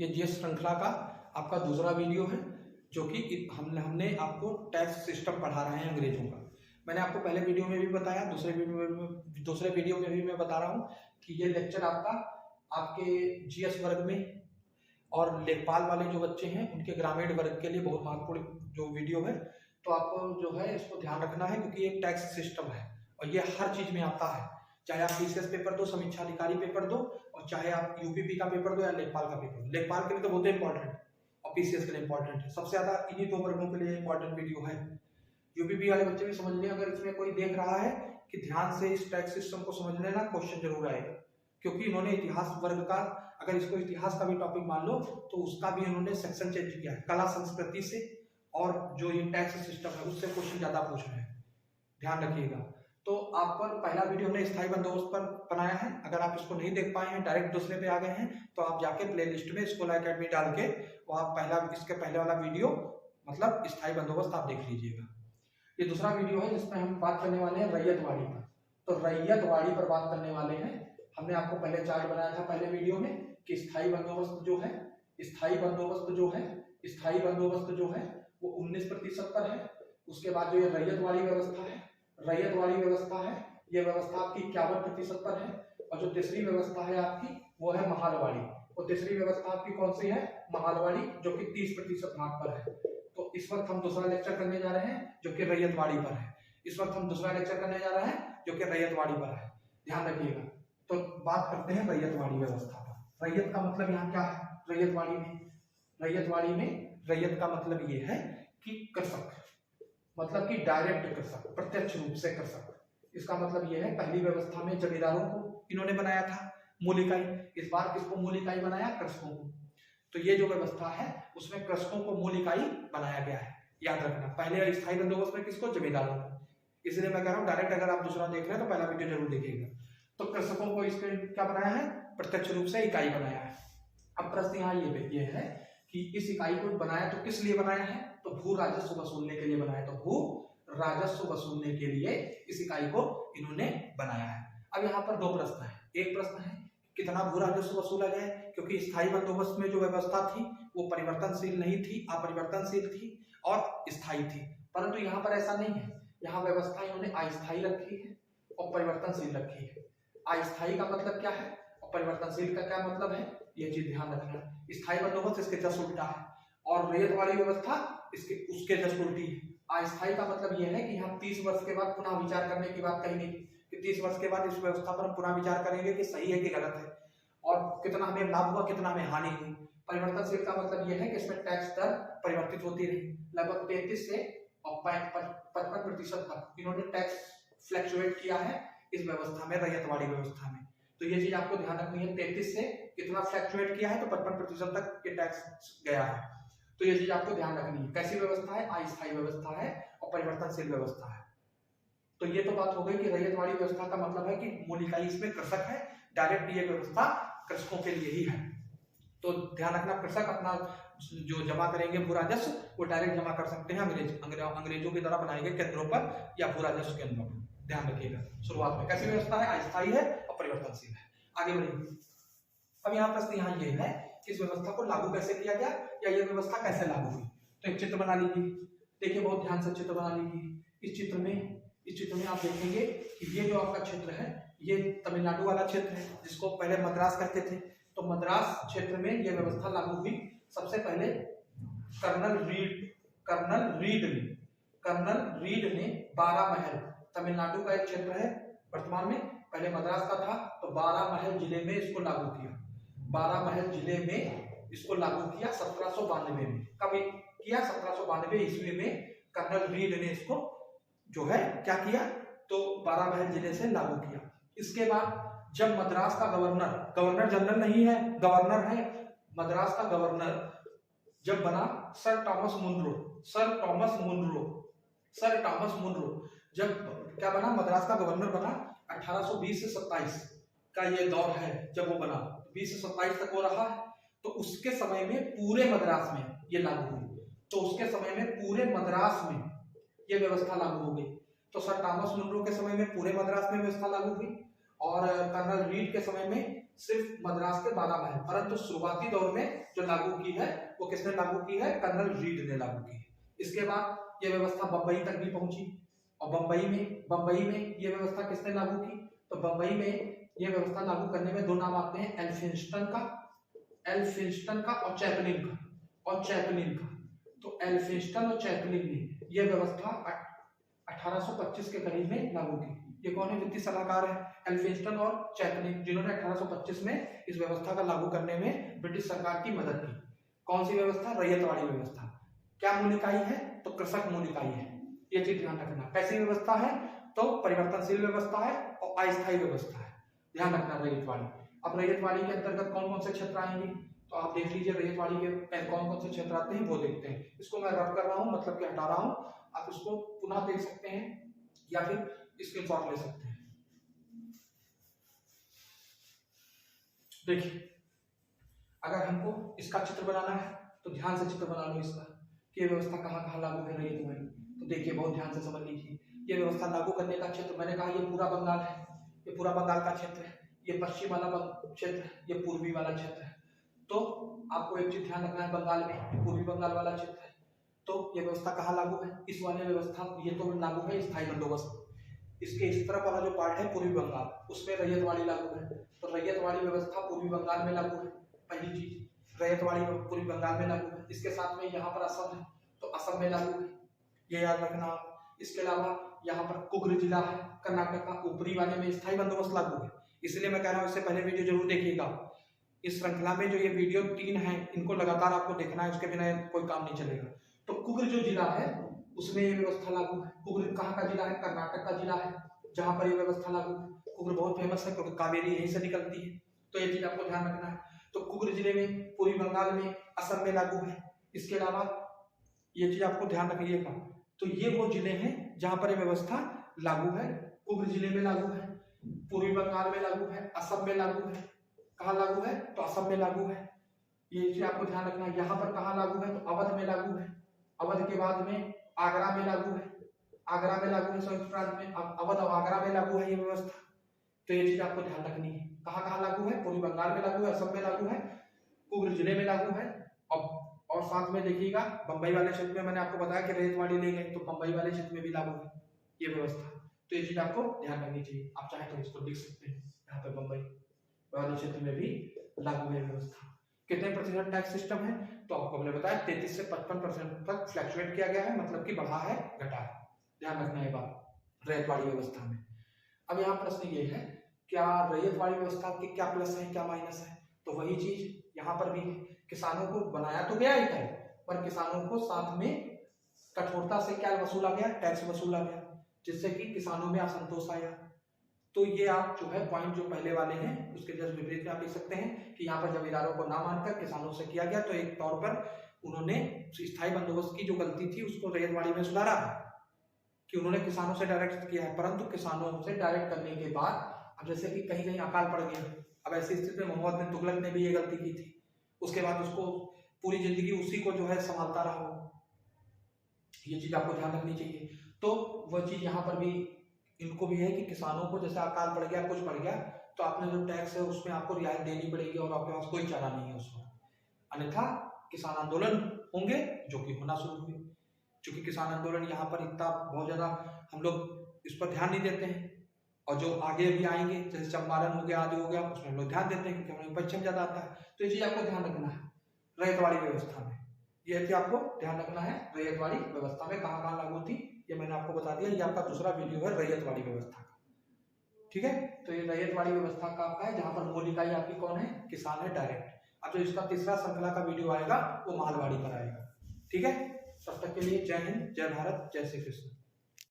ये जीएस श्रृंखला का आपका दूसरा वीडियो है, जो कि हमने आपको टैक्स सिस्टम पढ़ा रहे हैं अंग्रेजों का। मैंने आपको पहले वीडियो में भी बताया, दूसरे वीडियो में भी मैं बता रहा हूँ कि ये लेक्चर आपके जीएस वर्ग में और लेखपाल वाले जो बच्चे हैं उनके ग्रामीण वर्ग के लिए बहुत महत्वपूर्ण जो वीडियो है। तो आपको जो है इसको ध्यान रखना है, क्योंकि एक टैक्स सिस्टम है और ये हर चीज में आता है। चाहे आप पीसीएस पेपर दो, समीक्षा अधिकारी पेपर दो, और चाहे आप यूपीपी का पेपर दो या लेखपाल का पेपर दो। लेखपाल के लिए तो बहुत इंपॉर्टेंट है और पीसीएस के लिए इंपॉर्टेंट है। सबसे ज्यादा इन्हीं दो वर्गों के लिए इंपॉर्टेंट वीडियो है। यूपीपी वाले बच्चे भी समझ लें, अगर इसमें कोई देख रहा है कि ध्यान से इस टैक्स सिस्टम को समझ लेना, क्वेश्चन जरूर आएगा। क्योंकि इन्होंने इतिहास वर्ग का, अगर इसको इतिहास का भी टॉपिक मान लो तो उसका भी इन्होंने सेक्शन चेंज किया है। कला संस्कृति से और जो ये टैक्स सिस्टम है उससे क्वेश्चन ज्यादा पूछ रहे हैं, ध्यान रखिएगा। तो आप पर पहला वीडियो हमने स्थायी बंदोबस्त पर बनाया है। अगर आप इसको नहीं देख पाए हैं, डायरेक्ट दूसरे पे आ गए हैं, तो आप जाके प्ले लिस्ट में स्कूल एकेडमी डाल के वहाँ इसके पहले वाला वीडियो मतलब स्थायी बंदोबस्त आप देख लीजिएगा। ये दूसरा वीडियो है जिसमें हम बात करने वाले हैं रैयतवाड़ी पर। तो रैयतवाड़ी पर बात करने वाले हैं। हमने आपको पहले चार्ट बनाया था पहले वीडियो में कि स्थायी बंदोबस्त जो है वो 19% पर है। उसके बाद जो ये रैयतवाड़ी व्यवस्था है, ये व्यवस्था आपकी 51% पर है। और जो तीसरी व्यवस्था है आपकी वो है महालवाड़ी। और तीसरी व्यवस्था आपकी कौन सी है? महालवाड़ी, जो कि 30% भाग पर है। तो इस वक्त हम दूसरा लेक्चर करने जा रहे हैं जो कि रैयतवाड़ी पर है। ध्यान रखिएगा। तो बात करते हैं रैयतवाड़ी व्यवस्था पर। रैयत का मतलब यहाँ क्या है? रैयतवाड़ी में रैयत का मतलब ये है कि कृषक, मतलब कि डायरेक्ट कृषक, प्रत्यक्ष रूप से कृषक। इसका मतलब ये है, पहली व्यवस्था में जमींदारों को इन्होंने बनाया था मूल इकाई, इस बार किसको मूल इकाई बनाया? कृषकों को। तो ये जो व्यवस्था है उसमें कृषकों को मूल इकाई बनाया गया है, याद रखना। पहले स्थायी बंदोबस्त में किसको? जमींदारों को। इसलिए मैं कह रहा हूँ डायरेक्ट अगर आप दूसरा देख रहे हैं तो पहला वीडियो जरूर देखिएगा। तो कृषकों को इसमें क्या बनाया है? प्रत्यक्ष रूप से इकाई बनाया है। अब प्रश्न यहाँ ये है कि इस इकाई को बनाया तो किस लिए बनाया है? तो भू राजस्व वसूलने के लिए बनाया। तो भू राजस्व वसूलने के लिए इस इकाई को इन्होंने बनाया है। अब यहाँ पर दो प्रश्न है। एक प्रश्न है कितना भू राजस्व वसूला जाए, क्योंकि स्थायी बंदोबस्त में जो व्यवस्था थी वो परिवर्तनशील नहीं थी, अपरिवर्तनशील थी और स्थायी थी। परंतु यहाँ पर ऐसा नहीं है। यहाँ व्यवस्था इन्होंने अस्थायी रखी है और परिवर्तनशील रखी है। अस्थायी का मतलब क्या है और परिवर्तनशील का क्या मतलब है, ये चीज ध्यान रखना। स्थायी बंदोबस्त इसके जस्ट उल्टा है और रैयतवाड़ी व्यवस्था उसके जस्ट उल्टी है। अस्थायी का मतलब यह है कि हम 30 वर्ष के बाद पुनः विचार करने की बात कही नहीं कि 30 वर्ष के बाद इस व्यवस्था पर हम पुनः विचार करेंगे कि सही है कि गलत है और कितना हमें लाभ हुआ, कितना हमें हानि हुई। परिवर्तनशील का मतलब यह है कि इसमें टैक्स दर परिवर्तित होती रही। लगभग 33 से और 55% तक इन्होंने टैक्स फ्लक्चुएट किया है इस व्यवस्था में, रैयतवाड़ी व्यवस्था में। तो ये चीज आपको ध्यान रखनी है। 33 से कितना फ्लक्चुएट किया है? तो 55% तक ये टैक्स गया है। तो ये चीज आपको ध्यान रखनी है। कैसी व्यवस्था है? अस्थायी व्यवस्था है और परिवर्तनशील व्यवस्था है। तो ये तो बात हो गई कि रैयतवाड़ी व्यवस्था का मतलब है कि मूल इकाई इसमें कृषक है, डायरेक्ट ये व्यवस्था कृषकों के लिए ही है। तो ध्यान रखना, कृषक अपना जो जमा करेंगे भू राजस्व वो डायरेक्ट जमा कर सकते हैं अंग्रेजों के द्वारा बनाए गए केंद्रों पर या भू राजस्व केंद्रों पर। ध्यान रखिएगा। शुरुआत में कैसी व्यवस्था है? अस्थायी है और परिवर्तनशील है। आगे बढ़िए। अब यहाँ प्रश्न यहाँ ये है कि इस व्यवस्था को लागू कैसे किया गया या ये व्यवस्था कैसे लागू हुई। तो एक चित्र बना लीजिए। देखिए, बहुत ध्यान से चित्र बना लीजिए। इस चित्र में आप देखेंगे कि ये जो आपका क्षेत्र है ये तमिलनाडु वाला क्षेत्र है, जिसको पहले मद्रास कहते थे। तो मद्रास क्षेत्र में ये व्यवस्था लागू हुई। सबसे पहले कर्नल रीड ने 12 महल, तमिलनाडु का एक क्षेत्र है वर्तमान में, पहले मद्रास का था, तो 12 महल जिले में इसको लागू किया। 12 महल जिले में इसको लागू किया 1792 में। कब किया? 1792 ईस्वी में कर्नल रीड ने इसको जो है क्या किया, तो 12 महल जिले से लागू किया। इसके बाद जब मद्रास का गवर्नर जनरल नहीं है, गवर्नर है, मद्रास का गवर्नर जब बना सर टॉमस मुनरो जब क्या बना, मद्रास का गवर्नर बना 1820 से 27 का ये दौर है जब वो बना, 20 से 27 तक वो रहा है। तो उसके समय में पूरे मद्रास में ये लागू हुई। तो उसके समय में पूरे मद्रास में ये व्यवस्था लागू हो गई। तो सर टॉमस मुनरो के समय में पूरे मद्रास में व्यवस्था लागू हुई और कर्नल रीड के समय में सिर्फ मद्रास के 12 महल, परंतु शुरुआती दौर में जो लागू की है वो किसने लागू की है? कर्नल रीड ने लागू की है। इसके बाद ये व्यवस्था बंबई तक भी पहुंची और बंबई में ये व्यवस्था किसने लागू की? तो बंबई में ये व्यवस्था लागू करने में दो नाम आते हैं, एल्फिंस्टन का और चैपलिन का। तो एल्फिंस्टन और चैपलिन ने ये व्यवस्था 1825 के करीब में लागू की। ये कौन है? वित्तीय सलाहकार है एल्फिंस्टन और चैपलिन, जिन्होंने 1825 में इस व्यवस्था का लागू करने में ब्रिटिश सरकार की मदद की। कौन सी व्यवस्था? रैयतवाड़ी व्यवस्था। क्या मूल इकाई है? तो कृषक मूल इकाई है। ये चीज ध्यान रखना। कैसी व्यवस्था है? तो परिवर्तनशील व्यवस्था है और अस्थायी व्यवस्था है, ध्यान रखना रैयतवाड़ी। अब रैयतवाड़ी के अंतर्गत कौन कौन से क्षेत्र आएंगे? तो आप देख लीजिए रैयतवाड़ी के कौन कौन से क्षेत्र आते हैं वो देखते हैं। इसको मैं रब कर रहा हूँ, मतलब कि हटा रहा हूँ, आप इसको पुनः देख सकते हैं या फिर स्क्रीनशॉट ले सकते हैं। देखिए, अगर हमको इसका चित्र बनाना है तो ध्यान से चित्र बना लो इसका कि व्यवस्था कहाँ कहाँ लागू है रैयतवाड़ी। तो देखिए, बहुत ध्यान से समझ लीजिए। ये व्यवस्था लागू करने का क्षेत्र मैंने कहा ये पूरा बंगाल है, ये पूरा बंगाल का क्षेत्र है, ये पश्चिम वाला क्षेत्र, ये पूर्वी वाला क्षेत्र है। तो आपको एक चीज ध्यान रखना है, बंगाल में पूर्वी बंगाल वाला क्षेत्र है। तो ये व्यवस्था कहाँ लागू है? इस वाले व्यवस्था ये तो लागू है स्थायी बंदोबस्त। इसके इस तरफ वाला जो पार्ट है पूर्वी बंगाल, उसमें रैयतवाड़ी लागू है। तो रैयतवाड़ी व्यवस्था पूर्वी बंगाल में लागू है। पहली चीज, रैयतवाड़ी पूर्वी बंगाल में लागू है। इसके साथ में यहाँ पर असम है तो असम में लागू है, ये याद रखना। इसके अलावा यहाँ पर कुग्र जिला है कर्नाटक का, ऊपरी वाले में स्थायी बंदोबस्त लागू है। इसलिए मैं कह रहा हूँ इससे पहले वीडियो जरूर देखिएगा। इस श्रृंखला में जो ये वीडियो 3 है इनको लगातार आपको देखना है, उसके बिना कोई काम नहीं चलेगा। तो कुग्र जो जिला है उसमें ये व्यवस्था लागू है। कुग्र कहाँ का जिला है? कर्नाटक का जिला है, जहां पर ये व्यवस्था लागू है। कुग्र बहुत फेमस है क्योंकि कावेरी यहीं से निकलती है, तो ये चीज आपको ध्यान रखना है। तो कुग्र जिले में, पूर्वी बंगाल में, असम में लागू है। इसके अलावा ये चीज आपको ध्यान रखिएगा। तो ये वो जिले हैं जहां पर ये व्यवस्था लागू है। कुग्र जिले में लागू है, पूर्वी बंगाल में लागू है, असम में लागू है। कहाँ लागू है? तो असम में लागू है। ये चीज आपको ध्यान रखना है। यहाँ पर कहाँ लागू है? तो अवध में लागू है। अवध के बाद में आगरा में लागू है, आगरा में लागू है, संयुक्त राज्य में अवध और आगरा में लागू है ये व्यवस्था। तो ये चीज आपको ध्यान रखनी है। कहाँ कहाँ लागू है? पूर्वी बंगाल में लागू है, असम में लागू है, कुग्र जिले में लागू है। और साथ में देखिएगा बंबई वाले क्षेत्र में मैंने आपको बताया कि रैयतवाड़ी ले गए, तो बंबई वाले क्षेत्र में भी लागू है ये व्यवस्था। तो ये चीज आपको ध्यान रखनी चाहिए। आप चाहे तो इसको लिख सकते हैं, यहाँ पे बंबई वाले क्षेत्र में भी लागू है व्यवस्था। कितने प्रतिशत टैक्स सिस्टम है? तो आपको मैंने बताया 33 से 55% तक फ्लैक्चुएट किया गया है, मतलब कि बढ़ा है घटा है। ध्यान रखना है बात रैयतवाड़ी व्यवस्था में। अब यहाँ प्रश्न ये है, क्या रैयतवाड़ी व्यवस्था के क्या प्लस है क्या माइनस है? तो वही चीज यहाँ पर भी है। किसानों को बनाया तो गया ही है, पर किसानों को साथ में कठोरता से क्या वसूला गया? टैक्स वसूला गया, जिससे कि किसानों में असंतोष आया। तो ये आप जो है पॉइंट जो पहले वाले हैं उसके जस्ट विपरीत में आप देख सकते हैं कि यहाँ पर जमींदारों को ना मानकर किसानों से किया गया, तो एक तौर पर उन्होंने स्थायी बंदोबस्त की जो गलती थी उसको रैयतवाड़ी में सुधारा है कि उन्होंने किसानों से डायरेक्ट किया है। परंतु किसानों से डायरेक्ट करने के बाद अब जैसे कि कहीं कहीं अकाल पड़ गया, अब ऐसी स्थिति में मोहम्मद बिन तुगलक ने भी ये गलती की थी, उसके बाद उसको पूरी जिंदगी उसी को जो है संभालता रहा। ये चीज आपको ध्यान रखनी चाहिए। तो वह चीज यहाँ पर भी इनको भी है कि किसानों को जैसे अकाल पड़ गया, कुछ पड़ गया, तो आपने जो टैक्स है उसमें आपको रियायत देनी पड़ेगी और आपके पास कोई चारा नहीं है उसमें, अन्यथा किसान आंदोलन होंगे जो कि होना शुरू हुए। क्योंकि किसान आंदोलन यहाँ पर इतना बहुत ज्यादा हम लोग इस पर ध्यान नहीं देते हैं, और जो आगे भी आएंगे जैसे चंपारण हो गया, आदि हो गया, उसमें हम लोग ध्यान देते हैं क्योंकि हमें पश्चिम ज्यादा आता है। तो ये चीज आपको ध्यान रखना है रैयतवाड़ी व्यवस्था में। ये चीज आपको ध्यान रखना है रैयतवाड़ी व्यवस्था में कहाँ कहाँ लागू थी, ये मैंने आपको बता दिया। ये आपका दूसरा वीडियो है रैयतवाड़ी व्यवस्था का, ठीक है। तो ये रैयतवाड़ी व्यवस्था का आपका है, जहां पर मूल इकाई आपकी कौन है? किसान है डायरेक्ट। अब जो इसका तीसरा श्रृंखला का वीडियो आएगा वो मालवाड़ी पर आएगा, ठीक है। तब तक के लिए जय हिंद, जय भारत, जय श्री कृष्ण।